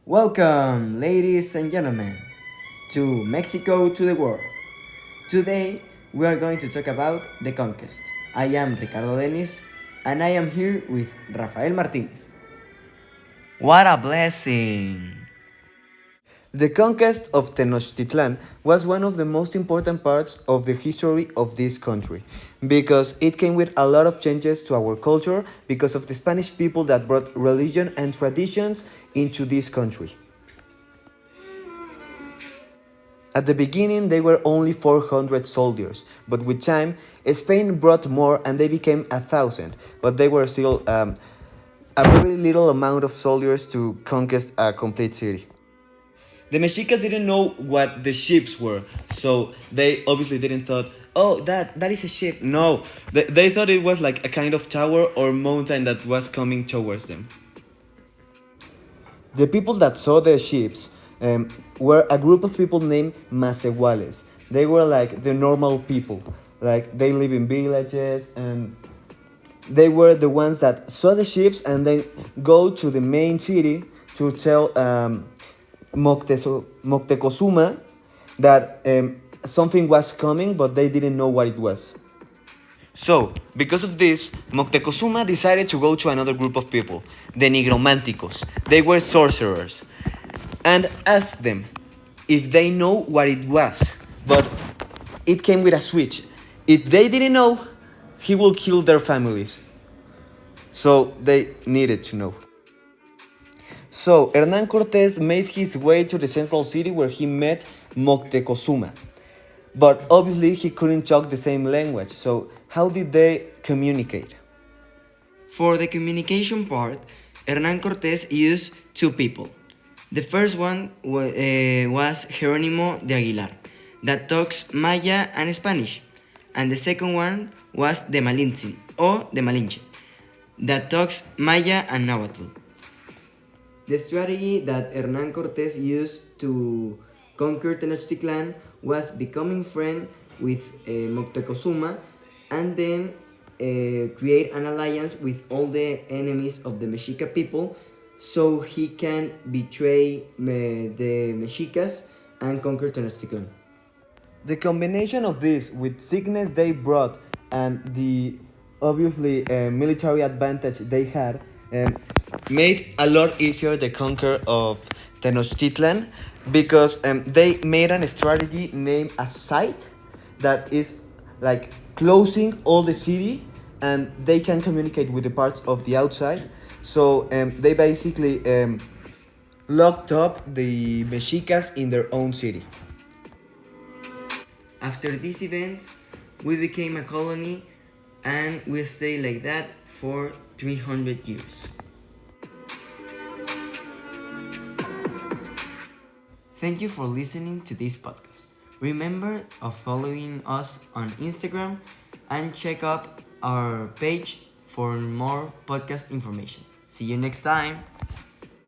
Welcome, ladies and gentlemen, to Mexico to the World. Today, we are going to talk about the conquest. I am Ricardo Denis, and I am here with Rafael Martinez. What a blessing! The conquest of Tenochtitlan was one of the most important parts of the history of this country because it came with a lot of changes to our culture because of the Spanish people that brought religion and traditions into this country. At the beginning, they were only 400 soldiers, but with time, Spain brought more and they became 1,000, but they were still a very little amount of soldiers to conquest a complete city. The Mexicas didn't know what the ships were, so they obviously didn't thought, oh, that is a ship. No, they thought it was like a kind of tower or mountain that was coming towards them. The people that saw the ships were a group of people named Macehuales. They were like the normal people, like they live in villages, and they were the ones that saw the ships and then go to the main city to tell Moctezuma that something was coming, but they didn't know what it was. So, because of this, Moctezuma decided to go to another group of people, the Nigromanticos. They were sorcerers, and asked them if they know what it was. But it came with a switch. If they didn't know, he will kill their families. So they needed to know. So Hernan Cortés made his way to the central city where he met Moctezuma. But obviously he couldn't talk the same language, so how did they communicate? For the communication part, Hernán Cortés used two people. The first one was Jerónimo de Aguilar, that talks Maya and Spanish, and the second one was the Malintzin, or the Malinche, that talks Maya and Nahuatl. The strategy that Hernán Cortés used to conquer Tenochtitlan was becoming friend with Moctezuma and then create an alliance with all the enemies of the Mexica people so he can betray the Mexicas and conquer Tenochtitlan. The combination of this with sickness they brought and the obviously military advantage they had made a lot easier the conquer of Tenochtitlan because they made a strategy named a site that is like closing all the city and they can communicate with the parts of the outside. So they basically locked up the Mexicas in their own city. After these events, we became a colony and we stayed like that for 300 years. Thank you for listening to this podcast. Remember of following us on Instagram and check out our page for more podcast information. See you next time.